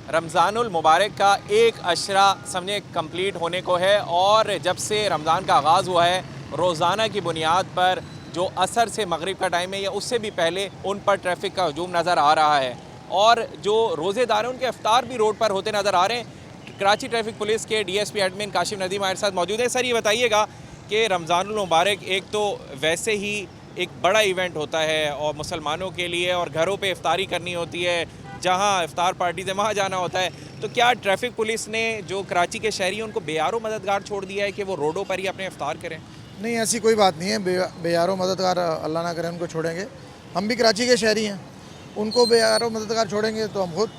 रमज़ानुल मुबारक का एक अशरा समझे कंप्लीट होने को है और जब से रमज़ान का आगाज़ हुआ है रोज़ाना की बुनियाद पर जो असर से मगरिब का टाइम है या उससे भी पहले उन पर ट्रैफिक का हजूम नज़र आ रहा है और जो रोज़ेदार हैं उनके इफ्तार भी रोड पर होते नज़र आ रहे हैं। कराची ट्रैफिक पुलिस के DSP एडमिन काशिफ नदीम हमारे साथ मौजूद है। सर, ये बताइएगा कि रमज़ानुल मुबारक एक तो वैसे ही एक बड़ा इवेंट होता है और मुसलमानों के लिए और घरों पे इफ्तारी करनी होती है, जहां इफ्तार पार्टीज़ है वहाँ जाना होता है, तो क्या ट्रैफिक पुलिस ने जो कराची के शहरी हैं उनको बेयारो मददगार छोड़ दिया है कि वो रोडों पर ही अपने इफ्तार करें? नहीं, ऐसी कोई बात नहीं है। बेयारो मददगार अल्लाह ना करे उनको छोड़ेंगे। हम भी कराची के शहरी हैं, उनको बेयारो मददगार छोड़ेंगे तो हम खुद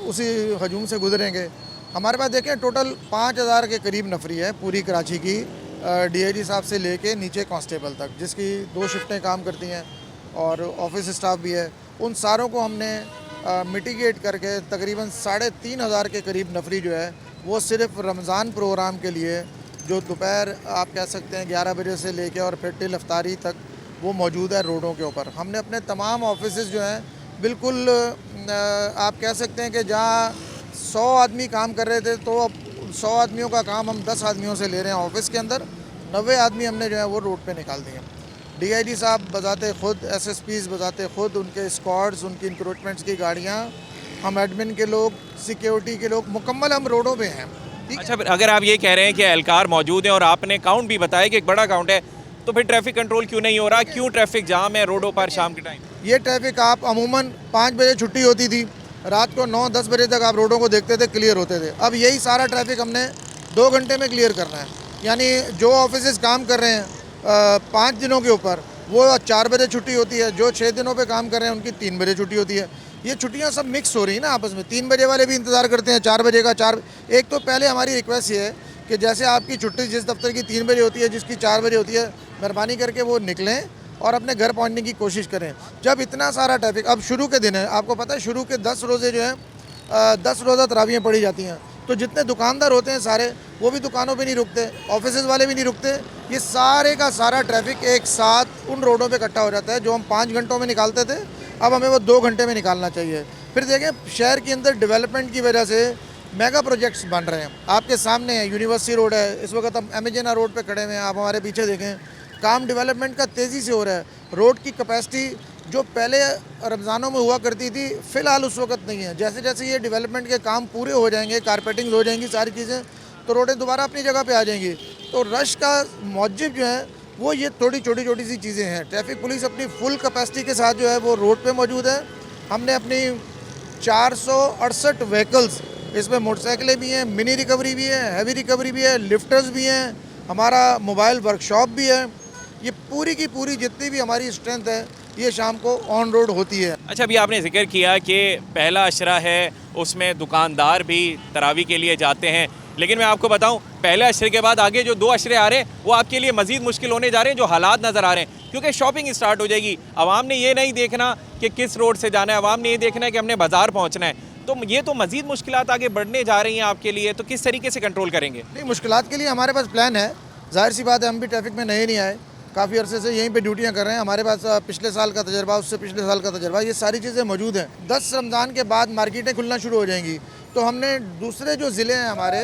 उसी हजूम से गुजरेंगे। हमारे पास देखें टोटल 5000 के करीब नफरी है पूरी कराची की, DIG साहब से लेके नीचे कांस्टेबल तक, जिसकी 2 शिफ्टें काम करती हैं और ऑफिस स्टाफ भी है। उन सारों को हमने मिटिगेट करके तकरीबन 3500 के करीब नफरी जो है वो सिर्फ रमज़ान प्रोग्राम के लिए, जो दोपहर आप कह सकते हैं 11 बजे से लेके और फिर टिल इफ्तारी तक वो मौजूद है रोडों के ऊपर। हमने अपने तमाम ऑफिसेज़ जो हैं बिल्कुल आप कह सकते हैं कि जहाँ 100 आदमी काम कर रहे थे तो अब 100 आदमियों का काम हम 10 आदमियों से ले रहे हैं ऑफिस के अंदर। 90 आदमी हमने जो है वो रोड पे निकाल दिए। DIG साहब बजाते खुद, SSPs बजाते खुद, उनके स्क्वाड्स, उनकी इंक्रोचमेंट्स की गाड़ियाँ, हम एडमिन के लोग, सिक्योरिटी के लोग, मुकम्मल हम रोडों पे हैं। अच्छा, फिर अगर आप ये कह रहे हैं कि एहलकार मौजूद है और आपने काउंट भी बताया कि एक बड़ा काउंट है, तो फिर ट्रैफिक कंट्रोल क्यों नहीं हो रहा? क्यों ट्रैफिक जाम है रोडों पर शाम के टाइम? ये ट्रैफिक आप अमूमन 5 बजे छुट्टी होती थी, रात को 9-10 बजे तक आप रोडों को देखते थे, क्लियर होते थे। अब यही सारा ट्रैफिक हमने 2 घंटे में क्लियर करना है। यानी जो ऑफिस काम कर रहे हैं 5 दिनों के ऊपर, वो 4 बजे छुट्टी होती है। जो 6 दिनों पे काम कर रहे हैं उनकी 3 बजे छुट्टी होती है। ये छुट्टियां सब मिक्स हो रही हैं ना आपस में। 3 बजे वाले भी इंतज़ार करते हैं 4 बजे का। एक तो पहले हमारी रिक्वेस्ट ये है कि जैसे आपकी छुट्टी जिस दफ्तर की 3 बजे होती है, जिसकी 4 बजे होती है, मेहरबानी करके वो निकलें और अपने घर पहुंचने की कोशिश करें। जब इतना सारा ट्रैफिक, अब शुरू के दिन है, आपको पता है शुरू के 10 रोज़े जो हैं 10 रोज़ा तरावियाँ पढ़ी जाती हैं, तो जितने दुकानदार होते हैं सारे, वो भी दुकानों पे नहीं रुकते, ऑफिस वाले भी नहीं रुकते। ये सारे का सारा ट्रैफिक एक साथ उन रोडों पे इकट्ठा हो जाता है जो हम 5 घंटों में निकालते थे, अब हमें वो 2 घंटे में निकालना चाहिए। फिर देखें शहर के अंदर डेवलपमेंट की वजह से मेगा प्रोजेक्ट्स बन रहे हैं। आपके सामने है यूनिवर्सिटी रोड है, इस वक्त हम एमेजेना रोड पर खड़े हुए हैं, आप हमारे पीछे देखें, काम डेवलपमेंट का तेज़ी से हो रहा है। रोड की कैपेसिटी जो पहले रमज़ानों में हुआ करती थी, फ़िलहाल उस वक्त नहीं है। जैसे जैसे ये डेवलपमेंट के काम पूरे हो जाएंगे, कारपेटिंग हो जाएंगी, सारी चीज़ें, तो रोडें दोबारा अपनी जगह पे आ जाएंगी। तो रश का मौजब जो है वो ये थोड़ी छोटी छोटी सी चीज़ें हैं। ट्रैफिक पुलिस अपनी फुल कैपेसिटी के साथ जो है वो रोड पे मौजूद है। हमने अपनी 468 व्हीकल्स, इसमें मोटरसाइकिलें भी हैं, मिनी रिकवरी भी है, हैवी रिकवरी भी है, लिफ्टर्स भी हैं, हमारा मोबाइल वर्कशॉप भी है। ये पूरी की पूरी जितनी भी हमारी स्ट्रेंथ है ये शाम को ऑन रोड होती है। अच्छा, अभी आपने जिक्र किया कि पहला अशरा है, उसमें दुकानदार भी तरावी के लिए जाते हैं, लेकिन मैं आपको बताऊं पहले अशरे के बाद आगे जो 2 अशरे आ रहे हैं वो आपके लिए मज़ीद मुश्किल होने जा रहे हैं, जो हालात नज़र आ रहे हैं, क्योंकि शॉपिंग स्टार्ट हो जाएगी। आवाम ने ये नहीं देखना कि किस रोड से जाना है, आवाम ने ये देखना है कि हमने बाज़ार पहुँचना है, तो ये तो मज़ीद मुश्किलात आगे बढ़ने जा रही हैं आपके लिए, तो किस तरीके से कंट्रोल करेंगे? नहीं, मुश्किलात के लिए हमारे पास प्लान है। जाहिर सी बात है, हम भी ट्रैफिक में नए नहीं आए, काफ़ी अरसे से यहीं पे ड्यूटियां कर रहे हैं। हमारे पास पिछले साल का तजर्बा, उससे पिछले साल का तजर्बा, ये सारी चीज़ें मौजूद हैं। 10 रमज़ान के बाद मार्केटें खुलना शुरू हो जाएंगी, तो हमने दूसरे जो ज़िले हैं हमारे,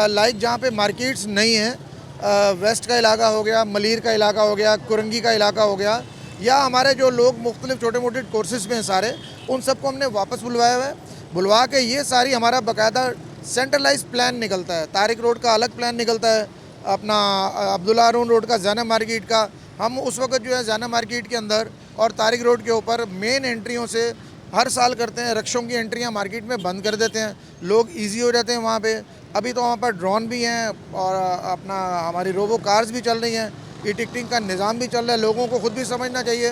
लाइक जहाँ पे मार्केट्स नहीं हैं, वेस्ट का इलाका हो गया, मलीर का इलाका हो गया, कुरंगी का इलाका हो गया, या हमारे जो लोग मुख्तलिफ छोटे मोटे कोर्सेज़ में हैं सारे, उन सबको हमने वापस बुलवाया हुआ है। बुलवा के ये सारी हमारा बाकायदा सेंट्रलाइज प्लान निकलता है। तारिक रोड का अलग प्लान निकलता है, अपना अब्दुल्ला हारून रोड का, ज़ैनब मार्केट का। हम उस वक्त जो है ज़ैनब मार्केट के अंदर और तारिक रोड के ऊपर मेन एंट्रियों से हर साल करते हैं, रक्षों की एंट्रियां मार्केट में बंद कर देते हैं, लोग इजी हो जाते हैं वहाँ पे। अभी तो वहाँ पर ड्रोन भी हैं और अपना हमारी रोबो कार्स भी चल रही हैं, ई टिकटिंग का निज़ाम भी चल रहा है। लोगों को खुद भी समझना चाहिए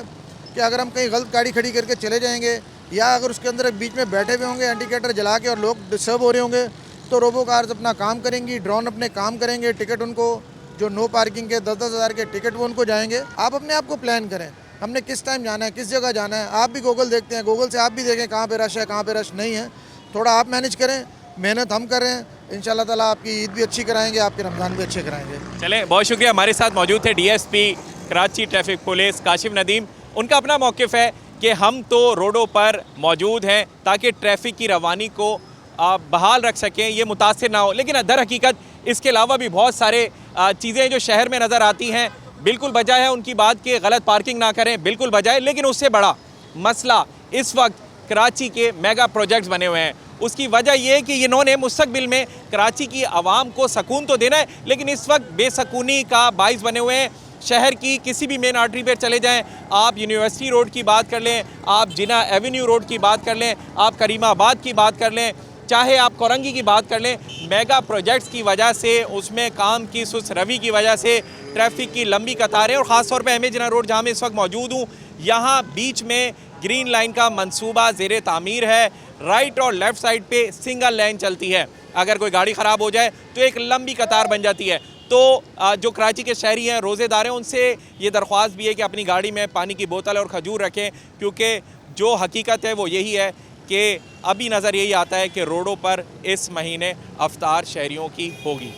कि अगर हम कहीं गलत गाड़ी खड़ी करके चले जाएंगे, या अगर उसके अंदर बीच में बैठे हुए होंगे इंडिकेटर जला के और लोग डिस्टर्ब हो रहे होंगे, तो रोबो कार्स अपना काम करेंगी, ड्रोन अपने काम करेंगे। टिकट उनको जो नो पार्किंग के 10-10 हज़ार के टिकट वो उनको जाएंगे। आप अपने आप को प्लान करें, हमने किस टाइम जाना है, किस जगह जाना है। आप भी गूगल देखते हैं, गूगल से आप भी देखें कहाँ पे रश है, कहाँ पे रश नहीं है। थोड़ा आप मैनेज करें, मेहनत हम कर रहे हैं, इंशाल्लाह ताला आपकी ईद भी अच्छी कराएंगे, आपके रमज़ान भी अच्छे कराएंगे। चलें, बहुत शुक्रिया। हमारे साथ मौजूद थे DSP Karachi traffic police Kashif Nadeem. उनका अपना मौक़िफ़ है कि हम तो रोडों पर मौजूद हैं ताकि ट्रैफिक की रवानी को बहाल रख सकें, ये मुतासिर ना हो। लेकिन दर हकीकत इसके अलावा भी बहुत सारे चीज़ें जो शहर में नज़र आती हैं। बिल्कुल बजाय है उनकी बात कि गलत पार्किंग ना करें, बिल्कुल बजाय, लेकिन उससे बड़ा मसला इस वक्त कराची के मेगा प्रोजेक्ट्स बने हुए हैं। उसकी वजह यह है कि इन्होंने मुस्तकबिल में कराची की आवाम को सकून तो देना है, लेकिन इस वक्त बेसकूनी का बाइस बने हुए हैं। शहर की किसी भी मेन आर्टरी पर चले जाएं, आप यूनिवर्सिटी रोड की बात कर लें, आप जिना एवेन्यू रोड की बात कर लें, आप करीमाबाद की बात कर लें, चाहे आप कोरंगी की बात कर लें, मेगा प्रोजेक्ट्स की वजह से, उसमें काम की सुस्त रवि की वजह से ट्रैफिक की लंबी कतारें, और ख़ास तौर पे हमें जिना रोड जहाँ मैं इस वक्त मौजूद हूँ, यहाँ बीच में ग्रीन लाइन का मंसूबा ज़ेरे तामीर है। राइट और लेफ़्ट साइड पे सिंगल लाइन चलती है। अगर कोई गाड़ी ख़राब हो जाए तो एक लंबी कतार बन जाती है। तो जो कराची के शहरी हैं, रोज़ेदार हैं, उनसे ये दरख्वास्त भी है कि अपनी गाड़ी में पानी की बोतल और खजूर रखें, क्योंकि जो हकीकत है वो यही है कि अभी नज़र यही आता है कि रोडों पर इस महीने अफ्तार शहरियों की होगी।